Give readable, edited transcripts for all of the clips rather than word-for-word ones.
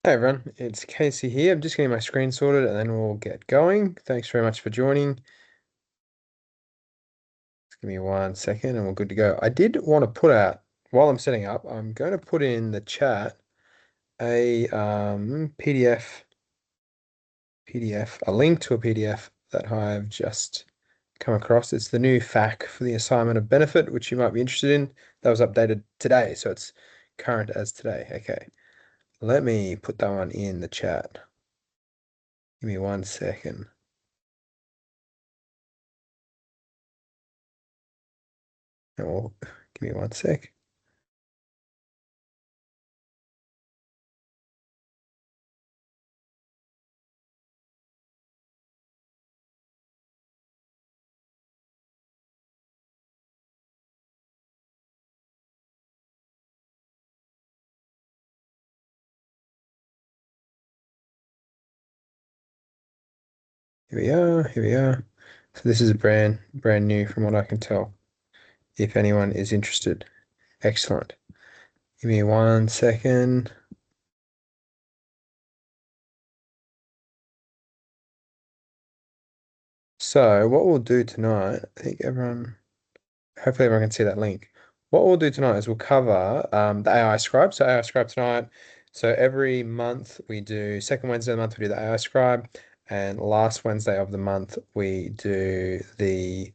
Hey everyone, it's Casey here. I'm just getting my screen sorted and then we'll get going. Thanks very much for joining. Just give me 1 second and we're good to go. I did want to put out, while I'm setting up, I'm going to put in the chat a PDF, a link to a PDF that I've just come across. It's the new FAQ for the assignment of benefit, which you might be interested in. That was updated today, so it's current as today. Okay, let me put that one in the chat. Give me 1 second. Oh, give me 1 sec. Here we are, here we are. So this is brand new from what I can tell. If anyone is interested. Excellent. Give me 1 second. So what we'll do tonight, I think hopefully everyone can see that link. What we'll do tonight is we'll cover the AI Scribe. So AI Scribe tonight. So every month we do, second Wednesday of the month we do the AI Scribe, and last Wednesday of the month we do the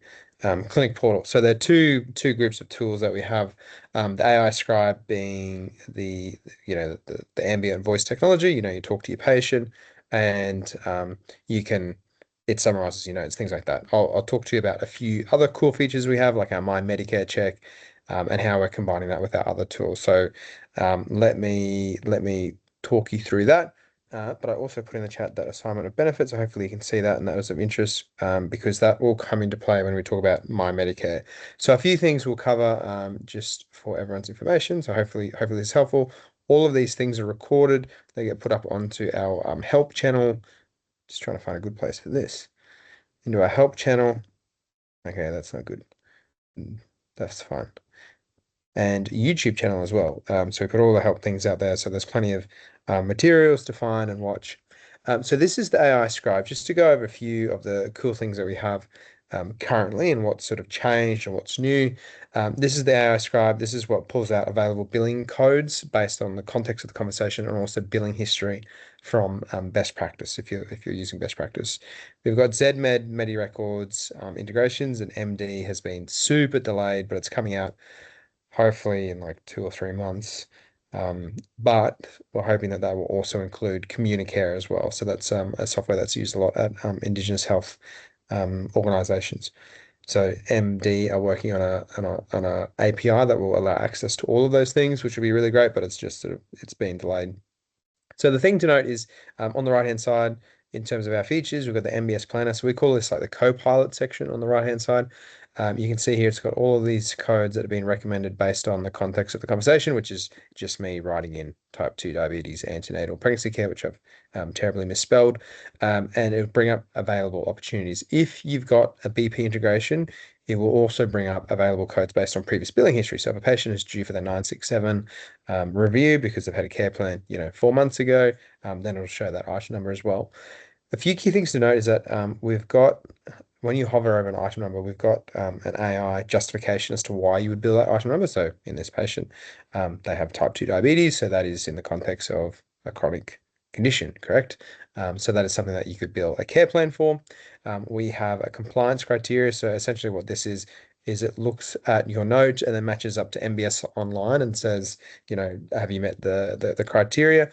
clinic portal. So there are two groups of tools that we have. The AI Scribe being the ambient voice technology. You talk to your patient, and you can it summarizes your notes, things like that. I'll talk to you about a few other cool features we have, like our Mymedicare check, and how we're combining that with our other tools. So let me talk you through that. But I also put in the chat that assignment of benefits. So hopefully you can see that and that was of interest, because that will come into play when we talk about Mymedicare. So a few things we'll cover, just for everyone's information. So hopefully it's helpful. All of these things are recorded. They get put up onto our help channel. Just trying to find a good place for this. Into our help channel. Okay, that's not good. That's fine. And YouTube channel as well. So we put all the help things out there. So there's plenty of materials to find and watch. So this is the AI Scribe, just to go over a few of the cool things that we have currently and what's sort of changed and what's new. This is the AI Scribe. This is what pulls out available billing codes based on the context of the conversation and also billing history from best practice if you're using best practice. We've got ZMed, MediRecords integrations, and MD has been super delayed, but it's coming out hopefully in like 2 or 3 months. But we're hoping that will also include Communicare as well. So that's a software that's used a lot at Indigenous health organizations. So MD are working on a API that will allow access to all of those things, which would be really great, but it's just it's been delayed. So the thing to note is, on the right-hand side, in terms of our features, we've got the MBS Planner. So we call this like the co-pilot section on the right-hand side. You can see here it's got all of these codes that have been recommended based on the context of the conversation, which is just me writing in type 2 diabetes, antenatal pregnancy care, which I've terribly misspelled. And it'll bring up available opportunities. If you've got a BP integration, it will also bring up available codes based on previous billing history. So if a patient is due for the 967 review because they've had a care plan, 4 months ago, then it'll show that item number as well. A few key things to note is that we've got, when you hover over an item number, we've got an AI justification as to why you would bill that item number. So in this patient, they have type 2 diabetes. So that is in the context of a chronic condition, correct? So that is something that you could bill a care plan for. We have a compliance criteria. So essentially what this is it looks at your note and then matches up to MBS online and says, have you met the criteria?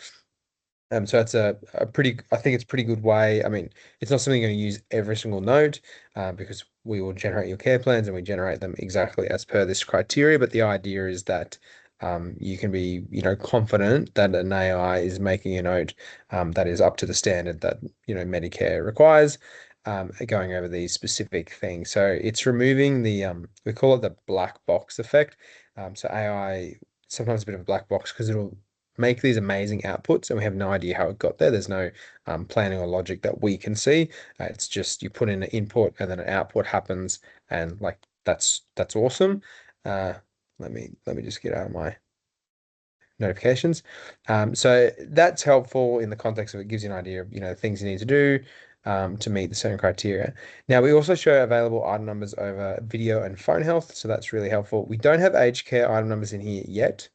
So it's a pretty, I think it's a pretty good way. I mean, it's not something you're going to use every single note, because we will generate your care plans and we generate them exactly as per this criteria. But the idea is that you can be, confident that an AI is making a note that is up to the standard that, Medicare requires, going over these specific things. So it's removing we call it the black box effect. So AI, sometimes a bit of a black box because it'll make these amazing outputs and we have no idea how it got there. There's no planning or logic that we can see. It's just you put in an input and then an output happens, and like that's awesome. Let me just get out of my notifications. So that's helpful in the context of it gives you an idea of, things you need to do to meet the certain criteria. Now, we also show available item numbers over video and phone health, so that's really helpful. We don't have aged care item numbers in here yet.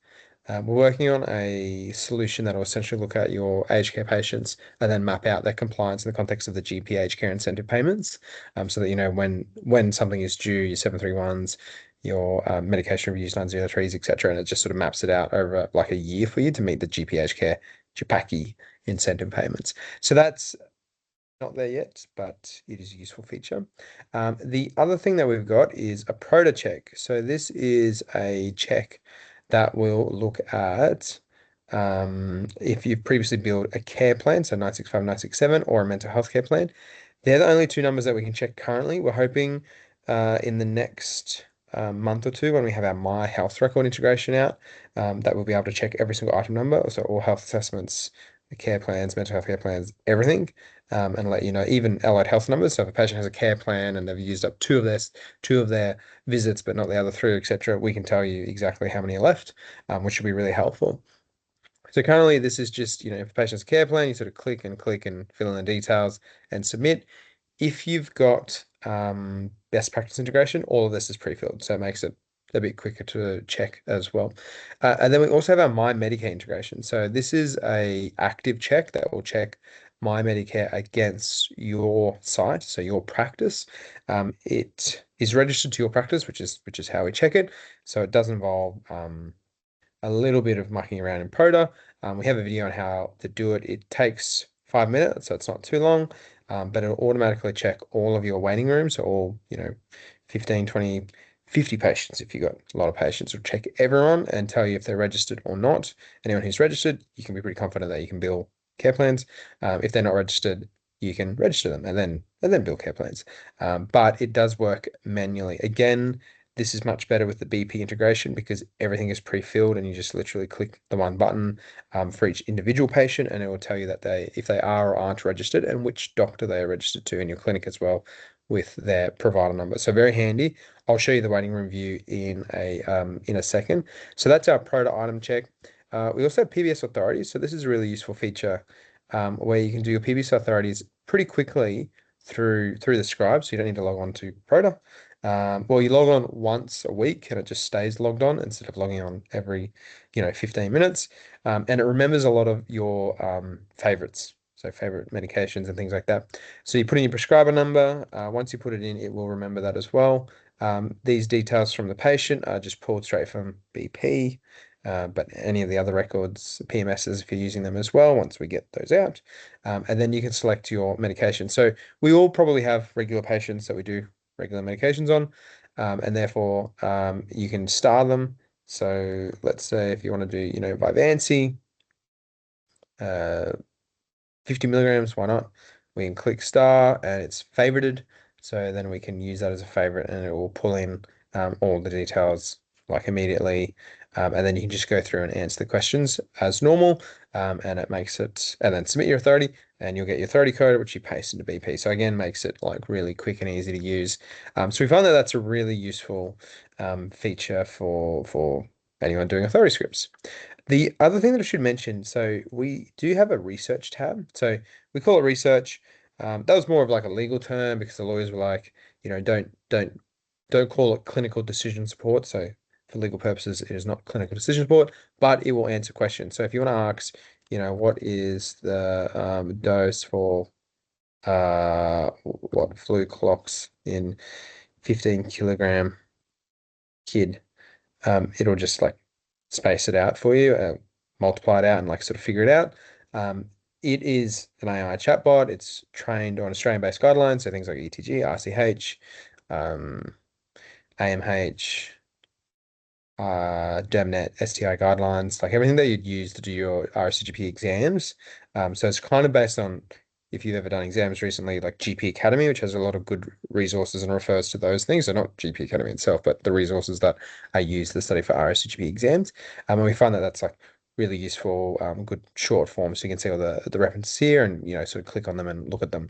We're working on a solution that will essentially look at your aged care patients and then map out their compliance in the context of the GP aged care incentive payments, so that you know when something is due, your 731s, your medication reviews, 903s, etc., and it just sort of maps it out over like a year for you to meet the GP aged care JPACI incentive payments. So that's not there yet, but it is a useful feature. The other thing that we've got is a Proto check. So this is a check that will look at if you've previously billed a care plan, so 965, 967, or a mental health care plan. They're the only two numbers that we can check currently. We're hoping in the next month or two when we have our My Health Record integration out, that we'll be able to check every single item number, so all health assessments, the care plans, mental health care plans, everything, and let you know even allied health numbers. So if a patient has a care plan and they've used up two of their visits but not the other three, etc., we can tell you exactly how many are left, which will be really helpful. So currently, this is just, if a patient's care plan, you sort of click and fill in the details and submit. If you've got best practice integration, all of this is pre-filled, so it makes it a bit quicker to check as well. And then we also have our My Medicare integration. So this is a active check that will check My Medicare against your site, so your practice. It is registered to your practice, which is how we check it. So it does involve a little bit of mucking around in Proto. We have a video on how to do it. It takes 5 minutes, so it's not too long, but it'll automatically check all of your waiting rooms, so all, 15, 20, 50 patients. If you've got a lot of patients, it'll check everyone and tell you if they're registered or not. Anyone who's registered, you can be pretty confident that you can bill care plans. If they're not registered, you can register them and then bill care plans. But it does work manually. Again, this is much better with the BP integration because everything is pre-filled and you just literally click the one button for each individual patient, and it will tell you that if they are or aren't registered and which doctor they are registered to in your clinic as well with their provider number. So very handy. I'll show you the waiting room view in a second. So that's our Proto item check. We also have PBS authorities. So this is a really useful feature where you can do your PBS authorities pretty quickly through the scribe, so you don't need to log on to Proto. Well, you log on once a week and it just stays logged on instead of logging on every, 15 minutes. And it remembers a lot of your favorites, so favorite medications and things like that. So you put in your prescriber number. Once you put it in, it will remember that as well. These details from the patient are just pulled straight from BP. But any of the other records, PMSs, if you're using them as well, once we get those out. And then you can select your medication. So we all probably have regular patients that we do regular medications on, and therefore you can star them. So let's say if you want to do, Vyvanse, 50 milligrams, why not? We can click star and it's favorited. So then we can use that as a favorite and it will pull in all the details like immediately. And then you can just go through and answer the questions as normal. And it makes it, and then submit your authority and you'll get your authority code, which you paste into BP. So again, makes it like really quick and easy to use. So we find that that's a really useful feature for anyone doing authority scripts. The other thing that I should mention, so we do have a research tab. So we call it research. That was more of like a legal term because the lawyers were like, don't call it clinical decision support. So for legal purposes, it is not clinical decision support, but it will answer questions. So if you want to ask, what is the dose for what flu clocks in 15 kilogram kid, it'll just like space it out for you, multiply it out and like sort of figure it out. It is an AI chatbot. It's trained on Australian-based guidelines, so things like ETG, RCH, AMH, DermNet, STI guidelines, like everything that you'd use to do your RSCGP exams. So it's kind of based on if you've ever done exams recently, like GP Academy, which has a lot of good resources and refers to those things. So not GP Academy itself, but the resources that are used to study for RSCGP exams. And we find that that's like really useful, good short form. So you can see all the references here and, sort of click on them and look at them.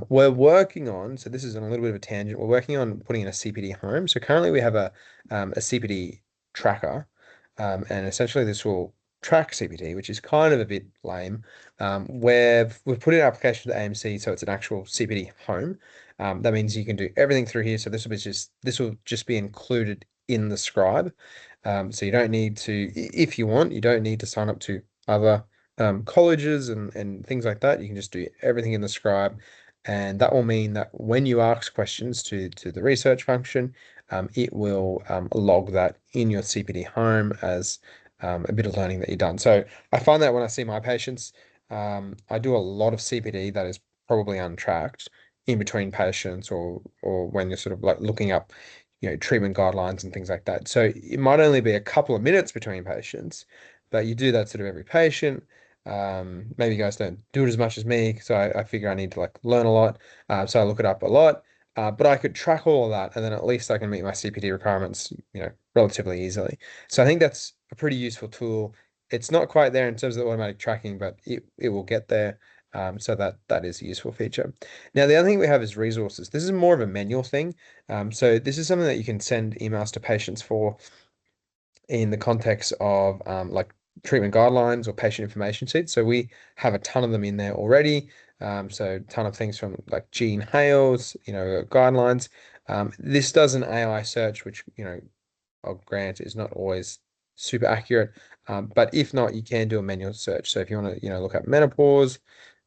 We're working on, so this is on a little bit of a tangent, we're working on putting in a CPD home. So currently we have a CPD tracker, and essentially this will track CPD, which is kind of a bit lame. We've put in an application to the AMC, so it's an actual CPD home. That means you can do everything through here. So this will just be included in the scribe. So you don't need to, if you want, you don't need to sign up to other colleges and things like that. You can just do everything in the scribe. And that will mean that when you ask questions to the research function, it will log that in your CPD home as a bit of learning that you've done. So I find that when I see my patients, I do a lot of CPD that is probably untracked in between patients or when you're sort of like looking up, treatment guidelines and things like that. So it might only be a couple of minutes between patients, but you do that sort of every patient. Maybe you guys don't do it as much as me, so I figure I need to like learn a lot. So I look it up a lot. But I could track all of that, and then at least I can meet my CPD requirements, relatively easily. So I think that's a pretty useful tool. It's not quite there in terms of the automatic tracking, but it will get there. So that is a useful feature. Now, the other thing we have is resources. This is more of a manual thing. So this is something that you can send emails to patients for in the context of like treatment guidelines or patient information sheets. So we have a ton of them in there already. So a ton of things from like Gene Hales, guidelines. This does an AI search, which, I'll grant is not always super accurate. But if not, you can do a manual search. So if you want to, look at menopause,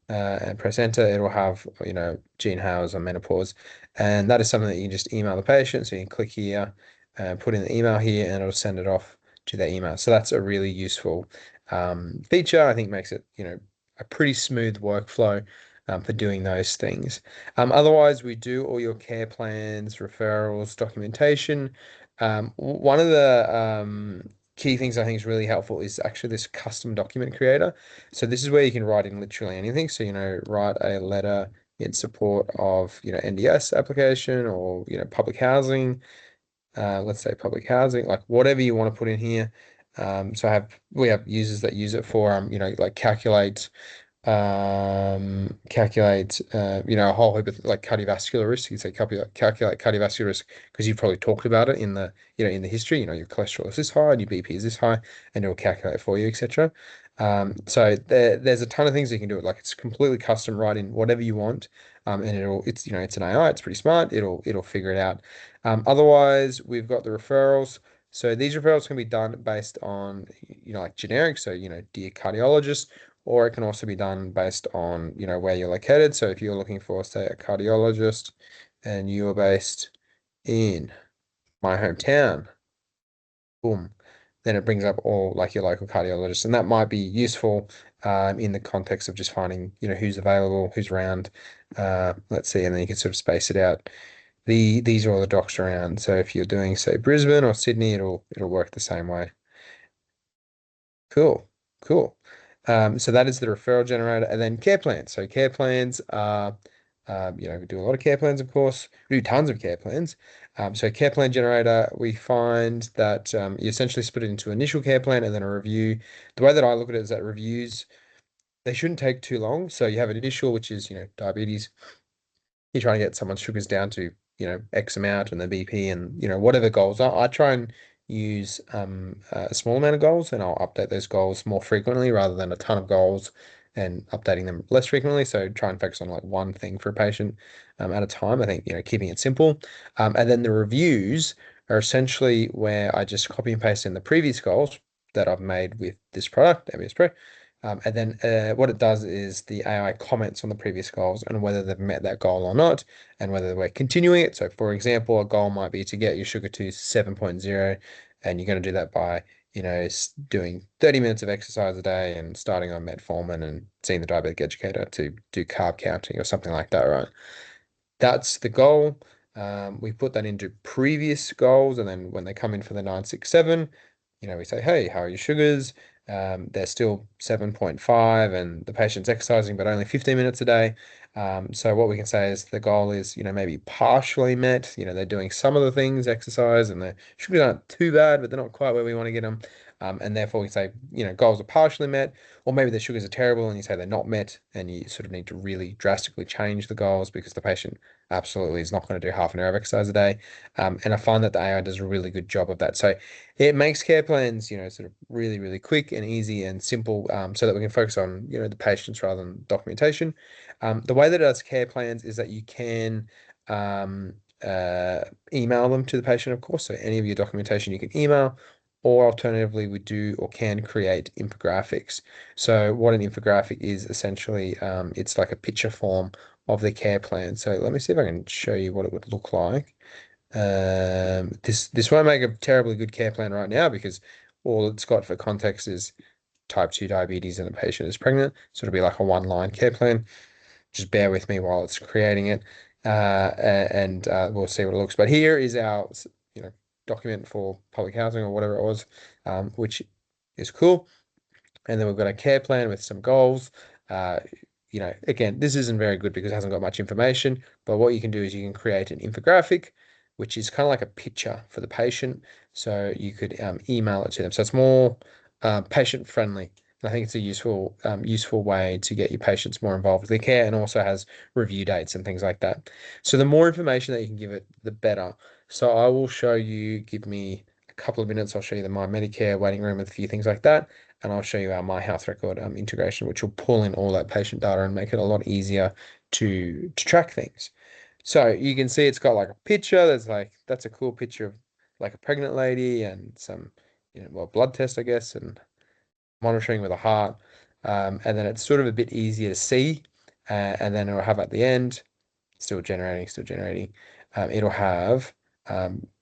and press enter, it'll have, Gene Hales on menopause. And that is something that you can just email the patient. So you can click here and put in the email here and it'll send it off to their email. So that's a really useful feature. I think makes it, a pretty smooth workflow for doing those things. Otherwise, we do all your care plans, referrals, documentation. One of the key things I think is really helpful is actually this custom document creator. So this is where you can write in literally anything. So, write a letter in support of, NDS application or, public housing. Let's say public housing, like whatever you want to put in here. So we have users that use it for, like calculate a whole heap of like cardiovascular risk. You say calculate cardiovascular risk because you've probably talked about it in the in the history. Your cholesterol is this high and your BP is this high, and it'll calculate for you, etc. So there's a ton of things you can do it. Like it's completely custom, write in whatever you want, and it's an AI. It's pretty smart. It'll figure it out. Otherwise, we've got the referrals. So these referrals can be done based on like generic. So dear cardiologist, or it can also be done based on, where you're located. So if you're looking for, say, a cardiologist and you're based in my hometown, boom, then it brings up all like your local cardiologist. And that might be useful in the context of just finding, who's available, who's around. Let's see, and then you can sort of space it out. These are all the docs around. So if you're doing, say, Brisbane or Sydney, it'll work the same way. Cool, cool. So that is the referral generator, and then care plans. So care plans are, we do a lot of care plans, of course. We do tons of care plans. So care plan generator, we find that you essentially split it into initial care plan and then a review. The way that I look at it is that reviews, they shouldn't take too long. So you have an initial, which is, diabetes. You're trying to get someone's sugars down to, X amount and the BP and, whatever goals are. I try and use a small amount of goals and I'll update those goals more frequently rather than a ton of goals and updating them less frequently. So try and focus on like one thing for a patient at a time. I think, keeping it simple. And then the reviews are essentially where I just copy and paste in the previous goals that I've made with this product, MBSPro. And then what it does is the AI comments on the previous goals and whether they've met that goal or not, and whether we're continuing it. So, for example, a goal might be to get your sugar to 7.0, and you're going to do that by, doing 30 minutes of exercise a day and starting on metformin and seeing the diabetic educator to do carb counting or something like that, right? That's the goal. We put that into previous goals, and then when they come in for the 967, we say, hey, how are your sugars? They're still 7.5 and the patient's exercising, but only 15 minutes a day. So what we can say is the goal is, maybe partially met. They're doing some of the things, exercise, and the sugars aren't too bad, but they're not quite where we want to get them. and therefore you say, goals are partially met, or maybe the sugars are terrible and you say they're not met, and you sort of need to really drastically change the goals because the patient absolutely is not going to do half an hour of exercise a day. And I find that the AI does a really good job of that. So it makes care plans, sort of really, really quick and easy and simple, so that we can focus on, the patients rather than documentation. The way that it does care plans is that you can um, email them to the patient, of course. So any of your documentation you can email, or alternatively, we do or can create infographics. So what an infographic is essentially, it's like a picture form of the care plan. So let me see if I can show you what it would look like. This won't make a terribly good care plan right now because all it's got for context is type 2 diabetes and a patient is pregnant. So it'll be like a one-line care plan. Just bear with me while it's creating it, and we'll see what it looks. But here is our, document for public housing or whatever it was, which is cool. And then we've got a care plan with some goals. Uh, again, this isn't very good because it hasn't got much information, but what you can do is you can create an infographic, which is kind of like a picture for the patient. So you could email it to them. So it's more patient friendly. And I think it's a useful way to get your patients more involved with their care, and also has review dates and things like that. So the more information that you can give it, the better. So I will show you, give me a couple of minutes. I'll show you the Mymedicare waiting room with a few things like that. And I'll show you our My Health Record integration, which will pull in all that patient data and make it a lot easier to track things. So you can see it's got like a picture. That's a cool picture of like a pregnant lady and some, blood test, I guess, and monitoring with a heart. And then it's sort of a bit easier to see. And then it'll have at the end, still generating, still generating. It'll have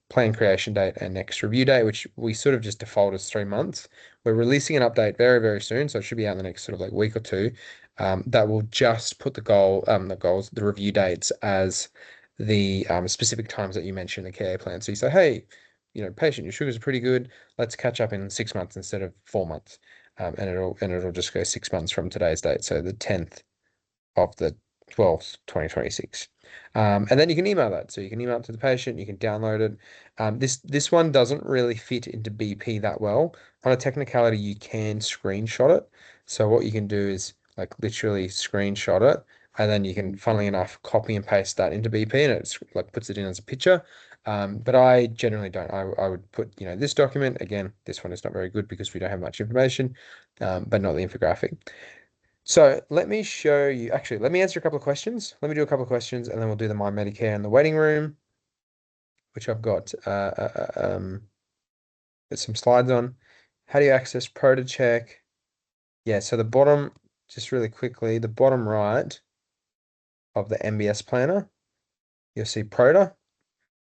plan creation date and next review date, which we sort of just default as 3 months. We're releasing an update very, very soon, so it should be out in the next sort of like week or two. That will just put the review dates as the specific times that you mentioned in the care plan. So you say, hey, patient, your sugars are pretty good. Let's catch up in 6 months instead of 4 months. And it'll just go 6 months from today's date, so the 10th of the 12th, 2026. And then you can email that. So you can email it to the patient, you can download it. This one doesn't really fit into BP that well. On a technicality, you can screenshot it. So what you can do is like literally screenshot it, and then you can, funnily enough, copy and paste that into BP, and it's like puts it in as a picture. But I generally don't. I would put, this document. Again, this one is not very good because we don't have much information, but not the infographic. So let me show you, actually, let me answer a couple of questions. Let me do a couple of questions, and then we'll do the Mymedicare in the waiting room, which I've got some slides on. How do you access ProtoCheck? Yeah, so the bottom, just really quickly, the bottom right of the MBS planner, you'll see Prota,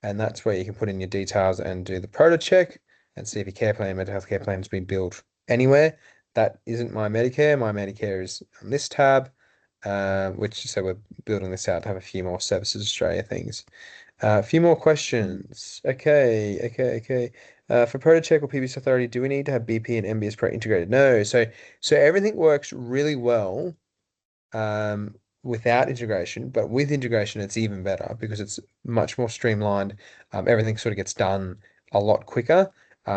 and that's where you can put in your details and do the ProtoCheck and see if your care plan, mental health care plan has been built anywhere. That isn't Mymedicare. Mymedicare is on this tab, so we're building this out to have a few more Services Australia things. A few more questions. Okay. For ProtoCheck or PBS Authority, do we need to have BP and MBSPro integrated? No. So everything works really well without integration, but with integration, it's even better because it's much more streamlined. Everything sort of gets done a lot quicker.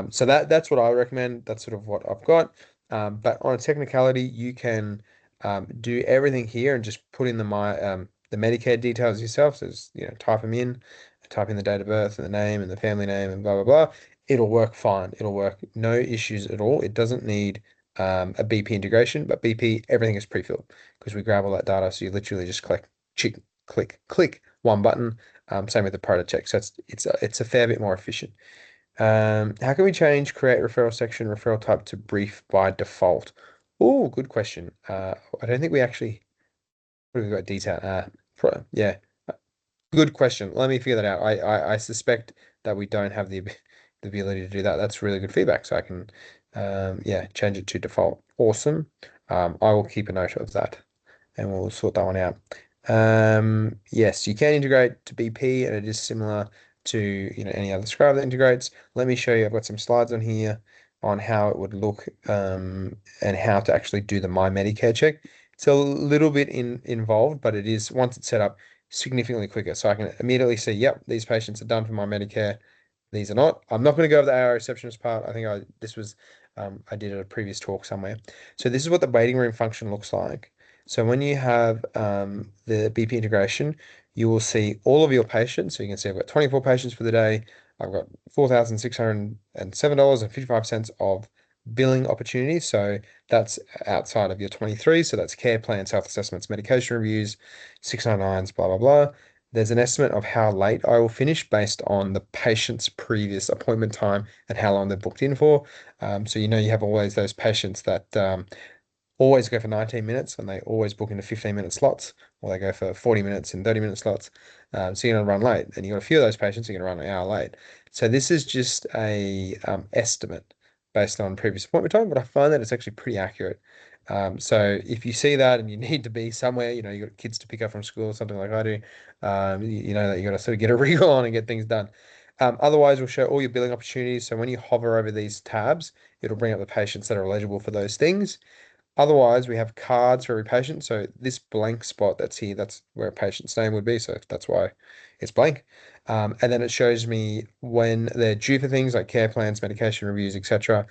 So that's what I would recommend. That's sort of what I've got. But on a technicality, you can do everything here and just put in the Medicare details yourself. So just, type them in, type in the date of birth and the name and the family name and blah, blah, blah. It'll work fine. It'll work, no issues at all. It doesn't need a BP integration, but BP, everything is pre-filled because we grab all that data. So you literally just click, click one button. Same with the ProtoCheck. So it's a fair bit more efficient. How can we change create referral section, referral type to brief by default? Oh, good question. I don't think we actually, what have we got detail? Yeah, good question. Let me figure that out. I suspect that we don't have the ability to do that. That's really good feedback. So I can, yeah, change it to default. Awesome. I will keep a note of that, and we'll sort that one out. Yes, you can integrate to BP, and it is similar to any other scribe that integrates. Let me show you. I've got some slides on here on how it would look, and how to actually do the Mymedicare check. It's a little bit involved, but it is, once it's set up, significantly quicker. So I can immediately see, yep, these patients are done for Mymedicare. These are not. I'm not going to go over the AI receptionist part. I think this was I did at a previous talk somewhere. So this is what the waiting room function looks like. So when you have the BP integration, you will see all of your patients. So you can see I've got 24 patients for the day. I've got $4,607.55 of billing opportunities. So that's outside of your 23. So that's care plans, health assessments, medication reviews, 699s, blah, blah, blah. There's an estimate of how late I will finish based on the patient's previous appointment time and how long they're booked in for. So you know you have always those patients that always go for 19 minutes and they always book into 15-minute slots, or they go for 40 minutes and 30-minute slots. So you're going to run late, and you've got a few of those patients, you're going to run an hour late. So this is just a estimate based on previous appointment time, but I find that it's actually pretty accurate. So if you see that and you need to be somewhere, you know, you got kids to pick up from school or something like I do, you know that you got to sort of get a wriggle on and get things done. Otherwise, we'll show all your billing opportunities. So when you hover over these tabs, it'll bring up the patients that are eligible for those things. Otherwise, we have cards for every patient. So this blank spot that's here, that's where a patient's name would be. So that's why it's blank. And then it shows me when they're due for things like care plans, medication reviews, etc.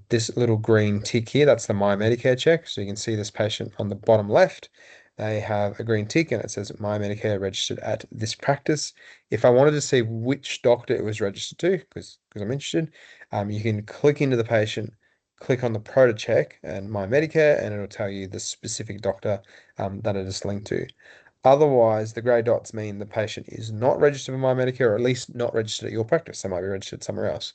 This little green tick here, that's the My Medicare check. So you can see this patient on the bottom left. They have a green tick and it says My Medicare registered at this practice. If I wanted to see which doctor it was registered to, because I'm interested, you can click into the patient, click on the Pro to check and My Medicare, and it'll tell you the specific doctor that it is linked to. Otherwise, the grey dots mean the patient is not registered for My Medicare, or at least not registered at your practice. They might be registered somewhere else.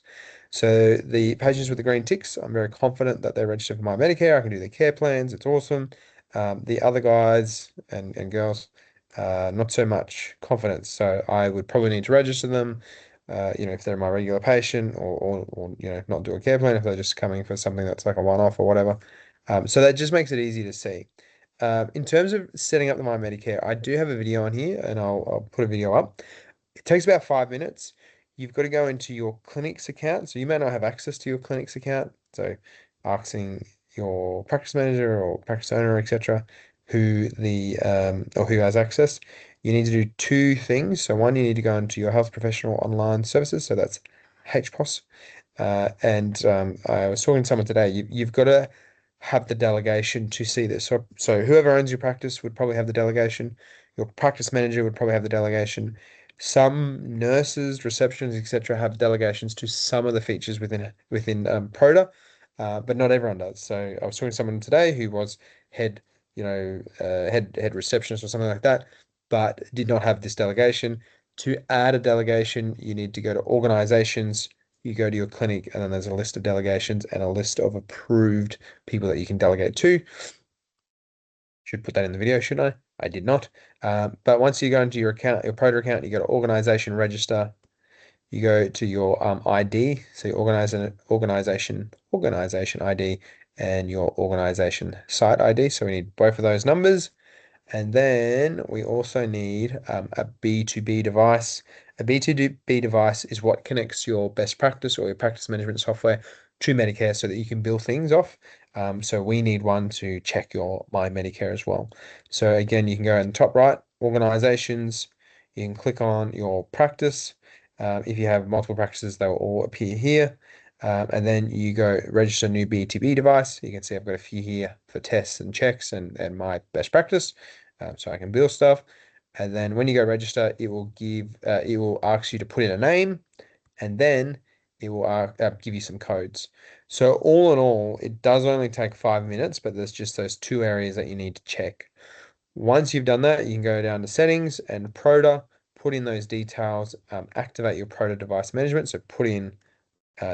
So the patients with the green ticks, I'm very confident that they're registered for My Medicare. I can do their care plans. It's awesome. The other guys and girls, not so much confidence. So I would probably need to register them. You know, if they're my regular patient, or you know, not do a care plan if they're just coming for something that's like a one-off or whatever. So that just makes it easy to see. In terms of setting up the My Medicare, I do have a video on here, and I'll put a video up. It takes about 5 minutes. You've got to go into your clinic's account. So you may not have access to your clinic's account. So asking your practice manager or practice owner, etc., who the or who has access. You need to do two things. So one, you need to go into your health professional online services. So that's HPOS. And I was talking to someone today. You've got to have the delegation to see this. So whoever owns your practice would probably have the delegation. Your practice manager would probably have the delegation. Some nurses, receptions, etc., have delegations to some of the features within Proda, but not everyone does. So I was talking to someone today who was head, head receptionist or something like that, but did not have this delegation. To add a delegation, you need to go to organizations, you go to your clinic, and then there's a list of delegations and a list of approved people that you can delegate to. Should put that in the video, shouldn't I? I did not. But once you go into your account, your Proda account, you go to organization register, you go to your ID, so your organization ID and your organization site ID. So we need both of those numbers. And then we also need a B2B device. A B2B device is what connects your best practice or your practice management software to Medicare so that you can bill things off. So we need one to check your My Medicare as well. So again, you can go in the top right, organizations, you can click on your practice. If you have multiple practices, they will all appear here. And then you go register new B2B device. You can see I've got a few here for tests and checks and my best practice. So I can bill stuff. And then when you go register, it will ask you to put in a name, and then it will give you some codes. So all in all, it does only take 5 minutes, but there's just those two areas that you need to check. Once you've done that, you can go down to settings and Proda, put in those details, activate your Proda device management. So put in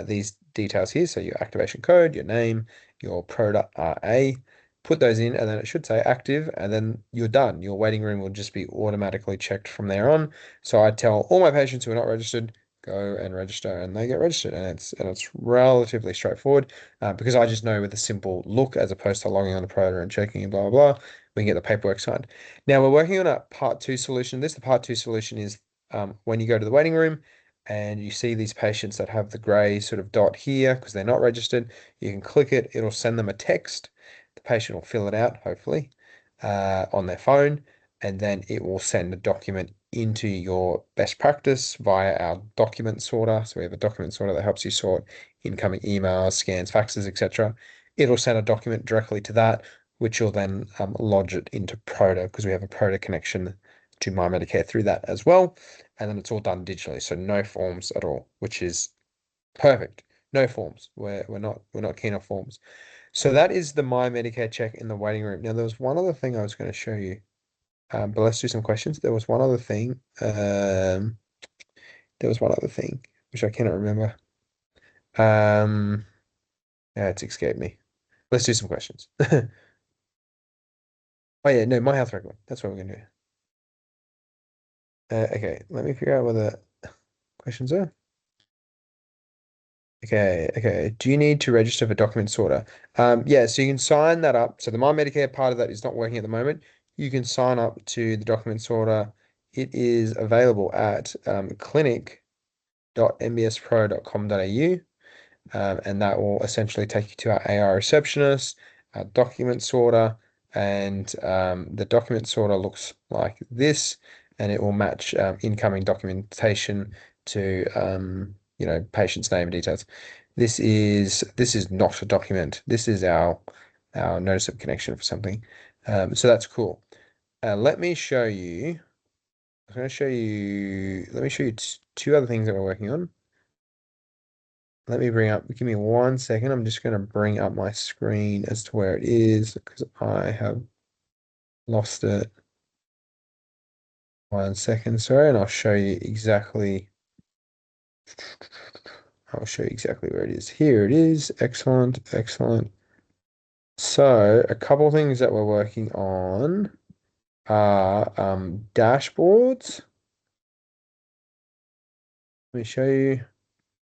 these details here. So your activation code, your name, your product RA, put those in, and then it should say active, and then you're done. Your waiting room will just be automatically checked from there on. So I tell all my patients who are not registered, go and register, and they get registered, and it's relatively straightforward because I just know with a simple look as opposed to logging on the Proda and checking and blah blah blah, we can get the paperwork signed. Now we're working on a part two solution. The part two solution is when you go to the waiting room and you see these patients that have the gray sort of dot here because they're not registered, you can click it, it'll send them a text. The patient will fill it out, hopefully, on their phone, and then it will send a document into your best practice via our document sorter. So we have a document sorter that helps you sort incoming emails, scans, faxes, etc. It'll send a document directly to that, which will then lodge it into Proto because we have a Proto connection to Mymedicare through that as well. And then it's all done digitally, so no forms at all, which is perfect. No forms. We're not keen on forms. So that is the Mymedicare check in the waiting room. Now there was one other thing I was going to show you. But let's do some questions. There was one other thing. There was one other thing, which I cannot remember. Um, yeah, it's escaped me. Let's do some questions. Oh yeah, no, my health record. That's what we're gonna do. Okay, let me figure out what the questions are. Okay. Do you need to register for document sorter? Yeah, so you can sign that up. So the My Medicare part of that is not working at the moment. You can sign up to the document sorter. It is available at clinic.mbspro.com.au. And that will essentially take you to our AI receptionist, our document sorter, and the document sorter looks like this, and it will match incoming documentation to patient's name and details. This is not a document. This is our notice of connection for something. So that's cool. Let me show you. I'm going to show you. Let me show you two other things that we're working on. Give me 1 second. I'm just going to bring up my screen as to where it is because I have lost it. 1 second, sorry, and I'll show you exactly where it is. Here it is. Excellent, excellent. So a couple things that we're working on are dashboards. Let me show you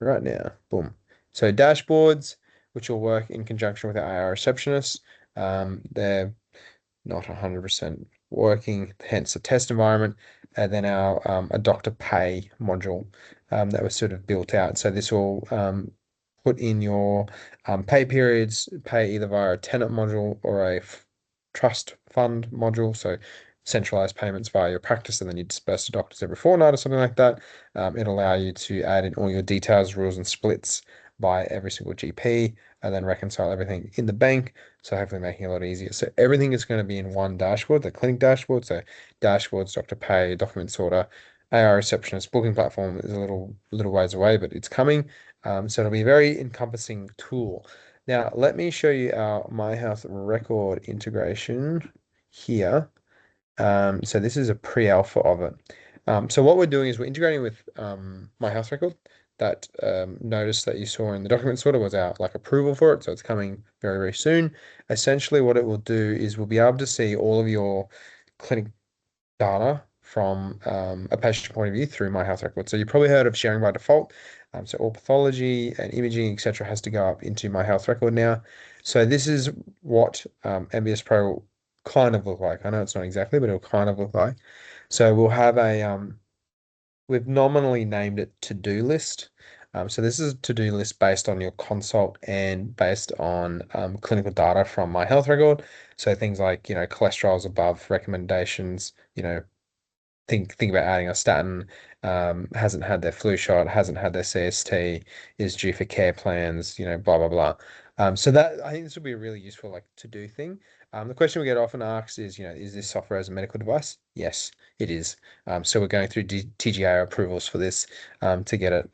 right now. Boom. So dashboards, which will work in conjunction with our receptionist. They're not 100% working, hence the test environment, and then our a doctor pay module that was sort of built out. So this will put in your pay periods, pay either via a tenant module or a trust fund module. So centralized payments via your practice, and then you disperse to doctors every fortnight or something like that. It'll allow you to add in all your details, rules, and splits by every single GP, and then reconcile everything in the bank. So hopefully making it a lot easier. So everything is going to be in one dashboard, the clinic dashboard. So dashboards, doctor pay, document sorter, AI receptionist, booking platform is a little ways away, but it's coming. So it'll be a very encompassing tool. Now, let me show you our My Health record integration here. So this is a pre-alpha of it. So what we're doing is we're integrating with My Health record. That notice that you saw in the document sorter was our like approval for it, so it's coming very, very soon. Essentially, what it will do is we'll be able to see all of your clinic data from a patient point of view through My Health record. So you probably heard of sharing by default. So all pathology and imaging, etc., has to go up into My Health record now. So this is what MBSPro kind of look like. I know it's not exactly, but it'll kind of look like. So we'll have we've nominally named it to-do list. So this is a to-do list based on your consult and based on clinical data from My Health record. So things like, cholesterol's above recommendations, think about adding a statin, hasn't had their flu shot, hasn't had their CST, is due for care plans, blah blah blah. So that I think this would be a really useful like to do thing. The question we get often asked is, is this software as a medical device? Yes, it is. So we're going through TGA approvals for this to get it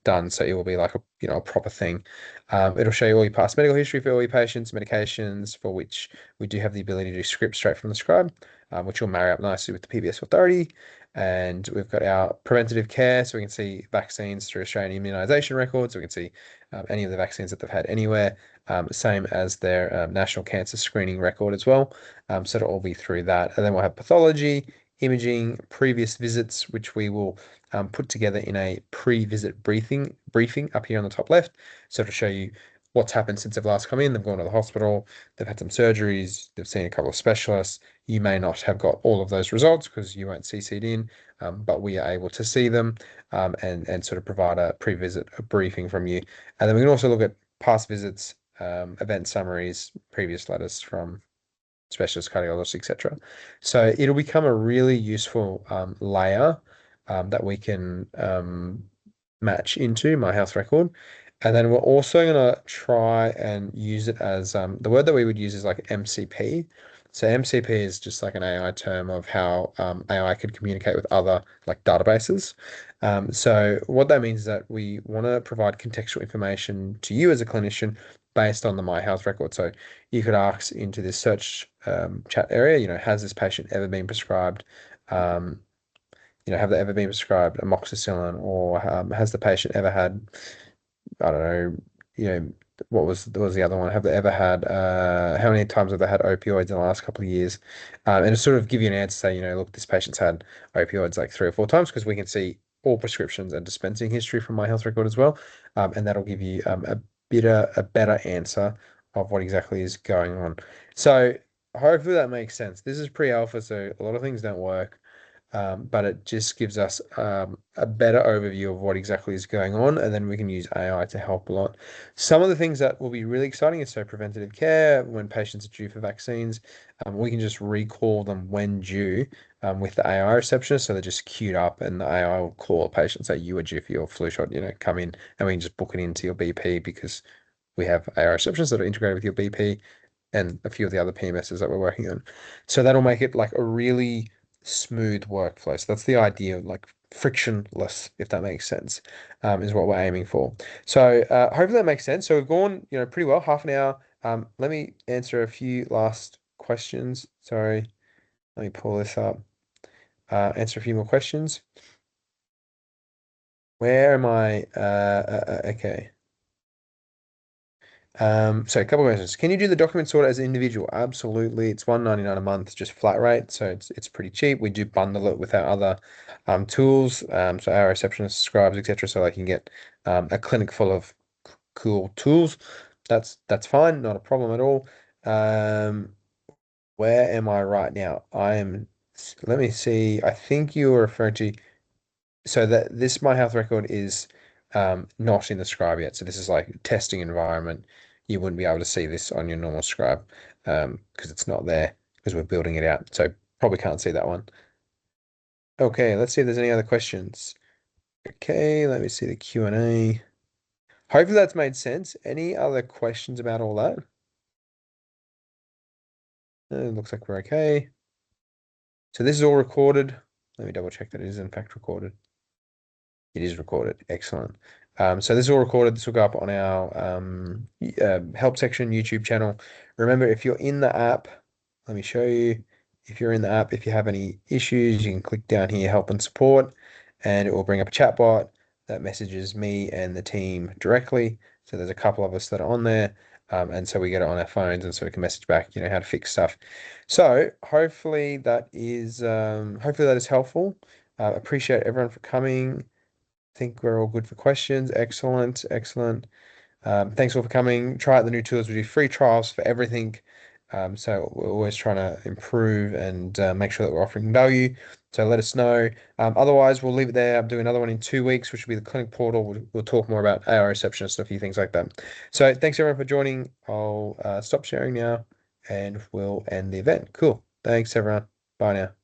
done. So it will be like a proper thing. It'll show you all your past medical history for all your patients, medications for which we do have the ability to do scripts straight from the scribe, which will marry up nicely with the PBS authority. And we've got our preventative care, so we can see vaccines through Australian immunisation records. We can see any of the vaccines that they've had anywhere, same as their national cancer screening record as well. So it'll all be through that. And then we'll have pathology, imaging, previous visits, which we will put together in a pre-visit briefing up here on the top left. So to show you what's happened since they've last come in. They've gone to the hospital, they've had some surgeries, they've seen a couple of specialists. You may not have got all of those results because you weren't CC'd in, but we are able to see them and sort of provide a pre-visit a briefing from you. And then we can also look at past visits, event summaries, previous letters from specialist cardiologist, etc. So it'll become a really useful layer that we can match into my health record. And then we're also going to try and use it as the word that we would use is like MCP. So MCP is just like an AI term of how AI could communicate with other like databases. So what that means is that we want to provide contextual information to you as a clinician based on the My Health record. So you could ask into this search chat area, has this patient ever been prescribed um, have they ever been prescribed amoxicillin, or has the patient ever had, I don't know, you know, what was the other one? Have they ever had, how many times have they had opioids in the last couple of years? And to sort of give you an answer, say, look, this patient's had opioids like 3 or 4 times, because we can see all prescriptions and dispensing history from my health record as well. And that'll give you a better answer of what exactly is going on. So hopefully that makes sense. This is pre-alpha, so a lot of things don't work. But it just gives us a better overview of what exactly is going on, and then we can use AI to help a lot. Some of the things that will be really exciting is so preventative care, when patients are due for vaccines, we can just recall them when due with the AI receptionist, so they're just queued up, and the AI will call a patient, say you are due for your flu shot, come in, and we can just book it into your BP because we have AI receptionists that are integrated with your BP and a few of the other PMSs that we're working on. So that'll make it like a really smooth workflow. So that's the idea of like frictionless, if that makes sense, is what we're aiming for. So hopefully that makes sense. So we've gone, pretty well, half an hour. Let me answer a few last questions. Sorry, let me pull this up. Answer a few more questions. Where am I? Okay. So a couple of questions. Can you do the document sort as an individual? Absolutely. It's $1.99 a month, just flat rate. So it's pretty cheap. We do bundle it with our other tools. So our receptionists, scribes, etc. So I can get a clinic full of cool tools. That's fine, not a problem at all. Um, where am I right now? Let me see. I think you were referring to, so that this My Health record is not in the scribe yet. So this is like testing environment. You wouldn't be able to see this on your normal scribe because it's not there because we're building it out. So probably can't see that one. Okay, let's see if there's any other questions. Okay, let me see the Q&A. Hopefully that's made sense. Any other questions about all that? It looks like we're okay. So this is all recorded. Let me double check that it is in fact recorded. It is recorded. Excellent. So this is all recorded. This will go up on our help section YouTube channel. Remember, if you're in the app, let me show you. If you're in the app, if you have any issues, you can click down here, help and support, and it will bring up a chat bot that messages me and the team directly. So there's a couple of us that are on there. And so we get it on our phones, and so we can message back, how to fix stuff. So hopefully that is helpful. Appreciate everyone for coming. Think we're all good for questions. Excellent, excellent. Thanks all for coming. Try out the new tools. We do free trials for everything. So we're always trying to improve and make sure that we're offering value. So let us know. Otherwise, we'll leave it there. I'm doing another one in 2 weeks, which will be the clinic portal. We'll talk more about AI receptionist and a few things like that. So thanks everyone for joining. I'll stop sharing now and we'll end the event. Cool. Thanks everyone. Bye now.